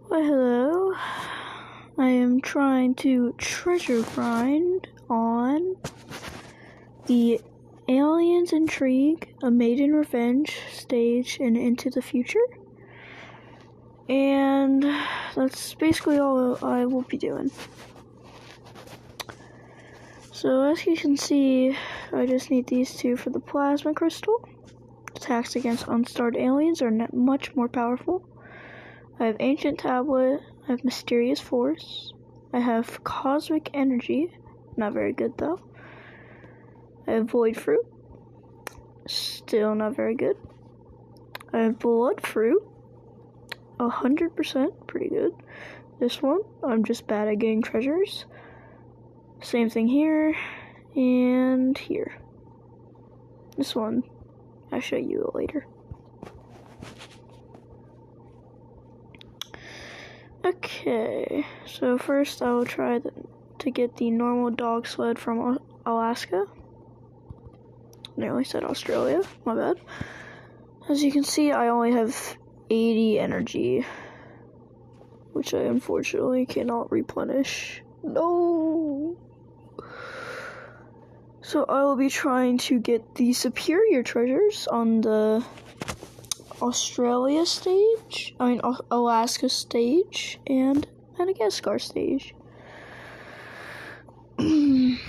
Well, hello. I am trying to treasure grind on the Aliens Intrigue, A Maiden Revenge stage and Into the Future. And that's basically all I will be doing. So as you can see, I just need these two for the plasma crystal. Attacks against unstarred aliens are much more powerful. I have Ancient Tablet, I have Mysterious Force, I have Cosmic Energy, not very good though. I have Void Fruit, still not very good. I have Blood Fruit, 100%, pretty good. This one, I'm just bad at getting treasures. Same thing here, and here. This one, I'll show you later. Okay, so first I will try to get the normal dog sled from Alaska. I nearly said Australia, my bad. As you can see, I only have 80 energy, which I unfortunately cannot replenish. No! So I will be trying to get the superior treasures on the Alaska stage and Madagascar stage. Let's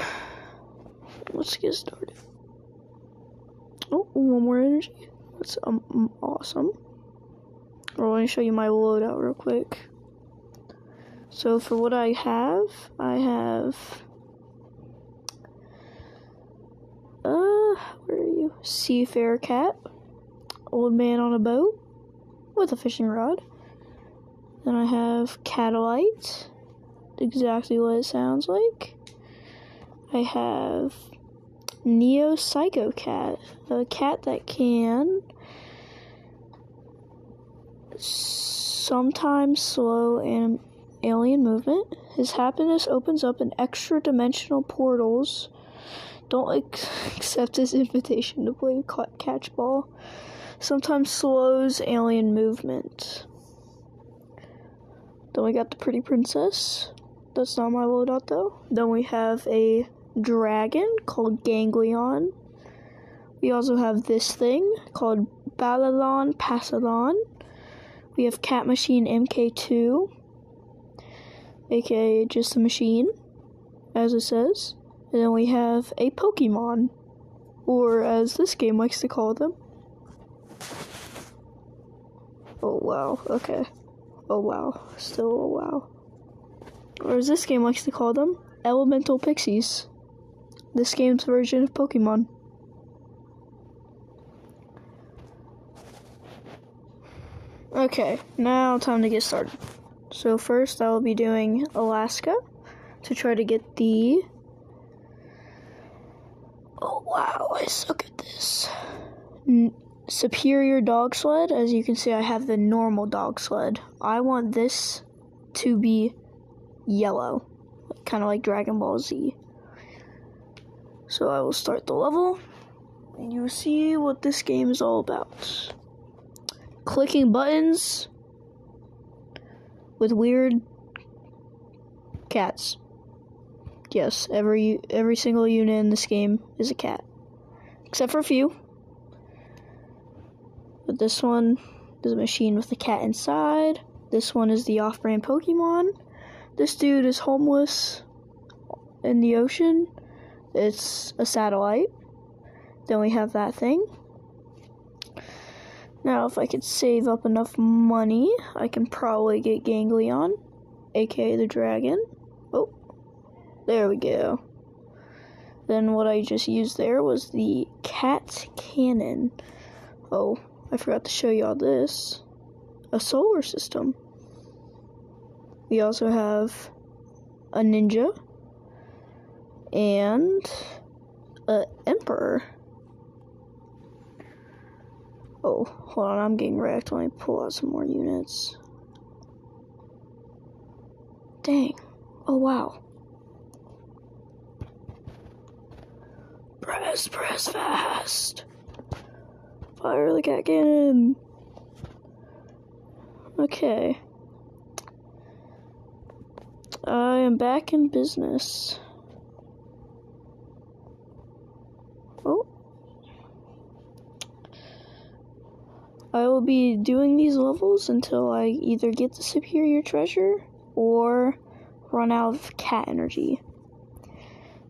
get started. Oh, one more energy. That's awesome. I want to show you my loadout real quick. So for what I have where are you? Seafarer Cat, Old Man on a Boat with a fishing rod. Then I have Catalyte, exactly what it sounds like. I have Neo Psycho Cat, a cat that can sometimes slow an alien movement. His happiness opens up in extra dimensional portals. Don't accept his invitation to play catch ball. Sometimes slows alien movement. Then we got the Pretty Princess. That's not my loadout though. Then we have a dragon called Ganglion. We also have this thing called Balalon Pasalon. We have Cat Machine MK2, aka just a machine, as it says. And then we have a Pokemon, or as this game likes to call them. Oh wow, okay. Oh wow, still oh wow. Or as this game likes to call them, Elemental Pixies. This game's version of Pokemon. Okay, now time to get started. So first I will be doing Alaska to try to get the... Oh wow, I suck at this. Superior dog sled. As you can see, I have the normal dog sled. I want this to be yellow, kind of like Dragon Ball Z. So I will start the level, and you will see what this game is all about. Clicking buttons with weird cats. Yes, every single unit in this game is a cat, except for a few. But this one is a machine with a cat inside. This one is the off-brand Pokemon. This dude is homeless in the ocean. It's a satellite. Then we have that thing. Now, if I could save up enough money, I can probably get Ganglion, aka the dragon. Oh, there we go. Then what I just used there was the cat cannon. Oh, I forgot to show y'all this. A solar system. We also have a ninja and an emperor. Oh, hold on, I'm getting wrecked. Let me pull out some more units. Dang. Oh, wow. Press fast. Fire the cat cannon. Okay. I am back in business. Oh. I will be doing these levels until I either get the superior treasure or run out of cat energy.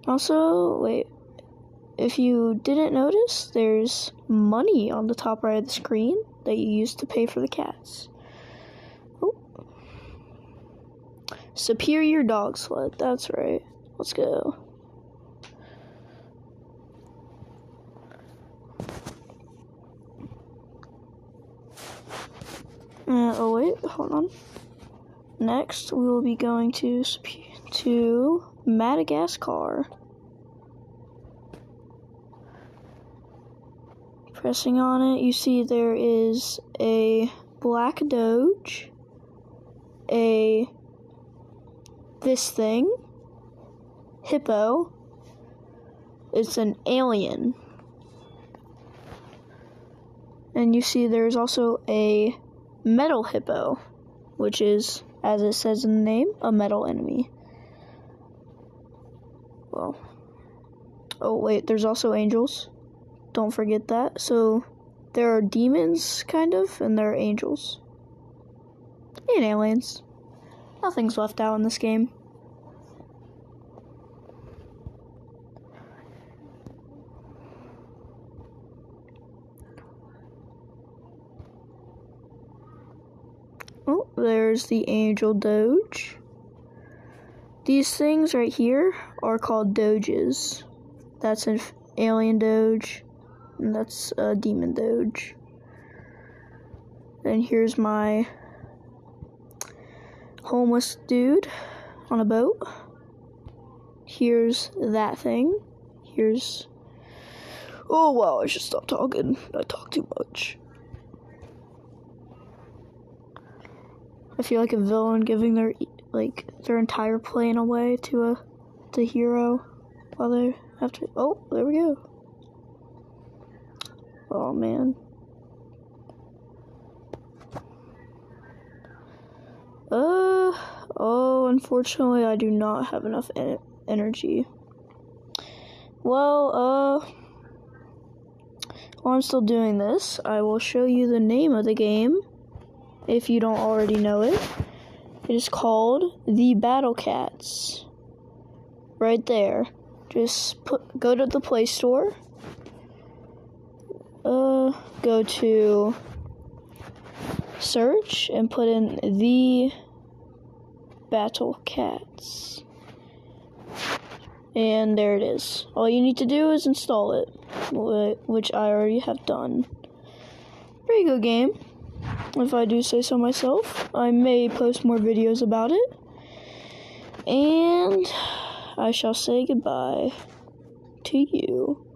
Also, wait, if you didn't notice, there's money on the top right of the screen that you use to pay for the cats. Oh. Superior dog sled, that's right. Let's go. Oh wait, hold on. Next, we will be going to Madagascar. Pressing on it, you see there is a black doge, this thing, hippo. It's an alien. And you see there's also a metal hippo, which is, as it says in the name, a metal enemy. Well, oh wait, there's also angels. Don't forget that. So there are demons, kind of, and there are angels. And aliens. Nothing's left out in this game. Oh, there's the angel doge. These things right here are called doges. That's an alien doge, and that's a demon doge. And here's my homeless dude on a boat. Here's that thing. Here's... Oh wow, I should stop talking. I talk too much. I feel like a villain giving their entire plane away to the hero while they have to... Oh, there we go. Oh man. Oh, unfortunately I do not have enough energy. Well, while I'm still doing this, I will show you the name of the game, if you don't already know it. It is called The Battle Cats. Right there. Just go to the Play Store. Go to search and put in The Battle Cats. And there it is. All you need to do is install it, which I already have done. Pretty good game, if I do say so myself. I may post more videos about it. And I shall say goodbye to you.